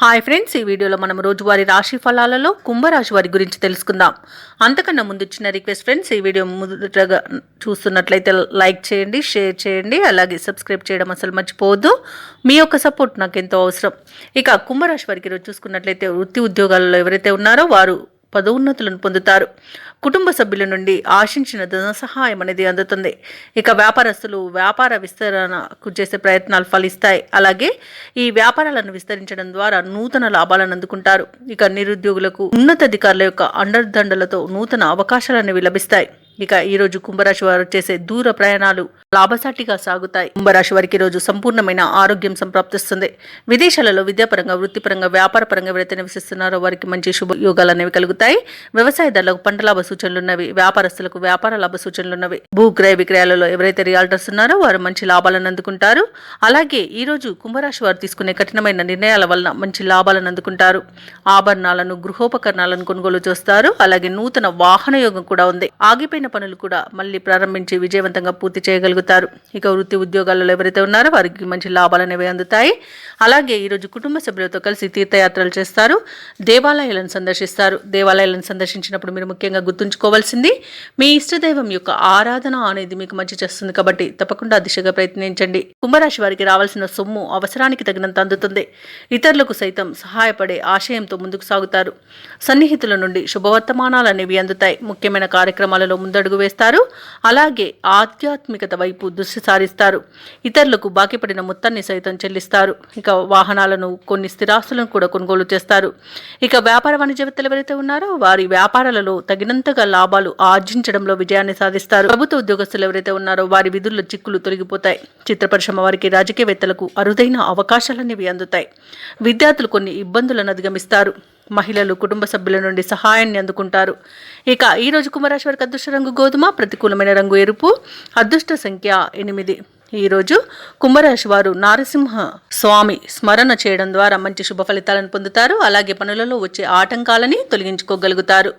Hi friends, ఈ వీడియోలో మనం రోజువారీ రాశి ఫలాలలో కుంభరాశి వారి గురించి తెలుసుకుందాం. అంతకన్నా ముందు చిన్న రిక్వెస్ట్ ఫ్రెండ్స్, ఈ వీడియో మొదటగా చూస్తున్నట్లయితే లైక్ చేయండి, షేర్ చేయండి, అలాగే సబ్స్క్రైబ్ చేయడం అసలు మర్చిపోవద్దు. మీ యొక్క సపోర్ట్ నాకు ఎంతో అవసరం. ఇక కుంభరాశి వారికి ఈరోజు చూసుకున్నట్లయితే వృత్తి ఉద్యోగాలలో ఎవరైతే ఉన్నారో వారు పదోన్నతులను పొందుతారు. కుటుంబ సభ్యుల నుండి ఆశించిన ధన సహాయం అనేది అందుతుంది. ఇక వ్యాపారస్తులు వ్యాపార విస్తరణకు చేసే ప్రయత్నాలు ఫలిస్తాయి. అలాగే ఈ వ్యాపారాలను విస్తరించడం ద్వారా నూతన లాభాలను అందుకుంటారు. ఇక నిరుద్యోగులకు ఉన్నతాధికారుల యొక్క అండదండలతో నూతన అవకాశాలు లభిస్తాయి. ఇక ఈరోజు కుంభరాశి వారు చేసే దూర ప్రయాణాలు లాభసాటిగా సాగుతాయి. కుంభరాశి వారికి ఈరోజు సంపూర్ణమైన ఆరోగ్యం సంప్రాప్తిస్తుంది. విదేశాలలో విద్యాపరంగా, వృత్తిపరంగా, వ్యాపారపరంగా ఎవరైతే నివసిస్తున్నారో వారికి మంచి శుభయోగాలు అనేవి కలుగుతాయి. వ్యవసాయదారులకు పంట లాభ సూచనలున్నవి, వ్యాపారస్తులకు వ్యాపార లాభ సూచనలున్నవి. భూక్రయ విక్రయాలలో ఎవరైతే రియాల్టర్స్ ఉన్నారో వారు మంచి లాభాలను అందుకుంటారు. అలాగే ఈరోజు కుంభరాశి వారు తీసుకునే కఠినమైన నిర్ణయాల వలన మంచి లాభాలను అందుకుంటారు. ఆభరణాలను, గృహోపకరణాలను కొనుగోలు చేస్తారు. అలాగే నూతన వాహన యోగం కూడా ఉంది. ఆగిపోయిన పనులు కూడా మళ్ళీ ప్రారంభించి విజయవంతంగా పూర్తి చేయగలుగుతారు. ఇక వృత్తి ఉద్యోగాలలో ఎవరైతే ఉన్నారో వారికి మంచి లాభాలు అనేవి అందుతాయి. అలాగే ఈరోజు కుటుంబ సభ్యులతో కలిసి తీర్థయాత్రలు చేస్తారు, దేవాలయాలను సందర్శిస్తారు. దేవాలయాలను సందర్శించినప్పుడు మీరు ముఖ్యంగా గుర్తుంచుకోవాల్సింది మీ ఇష్టదైవం యొక్క ఆరాధన అనేది మీకు మంచి చేస్తుంది కాబట్టి తప్పకుండా దిశగా ప్రయత్నించండి. కుంభరాశి వారికి రావాల్సిన సొమ్ము అవసరానికి తగినంత అందుతుంది. ఇతరులకు సైతం సహాయపడే ఆశయంతో ముందుకు సాగుతారు. సన్నిహితుల నుండి శుభవర్తమానాలు అనేవి అందుతాయి. ముఖ్యమైన కార్యక్రమాలలో ముందడుగు వేస్తారు. అలాగే ఆధ్యాత్మికత వైపు దృష్టి సారిస్తారు. ఇతరులకు బాకీ పడిన మొత్తాన్ని సైతం చెల్లిస్తారు. ఇక వాహనాలను, కొన్ని స్థిరాస్తులను కూడా కొనుగోలు చేస్తారు. ఇక వ్యాపార వాణిజ్యవేత్తలు ఎవరైతే ఉన్నారో వారి వ్యాపారాలలో తగినంతగా లాభాలు ఆర్జించడంలో విజయాన్ని సాధిస్తారు. ప్రభుత్వ ఉద్యోగస్తులు ఎవరైతే ఉన్నారో వారి విధుల్లో చిక్కులు తొలగిపోతాయి. చిత్ర పరిశ్రమ వారికి, రాజకీయవేత్తలకు అరుదైన అవకాశాలనేవి అందుతాయి. విద్యార్థులు కొన్ని ఇబ్బందులను అధిగమిస్తారు. మహిళలు కుటుంబ సభ్యుల నుండి సహాయాన్ని అందుకుంటారు. ఇక ఈరోజు కుంభరాశి వారికి అదృష్ట రంగు గోధుమ, ప్రతికూలమైన రంగు ఎరుపు, అదృష్ట సంఖ్య 8. ఈరోజు కుంభరాశి వారు నారసింహ స్వామి స్మరణ చేయడం ద్వారా మంచి శుభ ఫలితాలను పొందుతారు. అలాగే పనులలో వచ్చే ఆటంకాలని తొలగించుకోగలుగుతారు.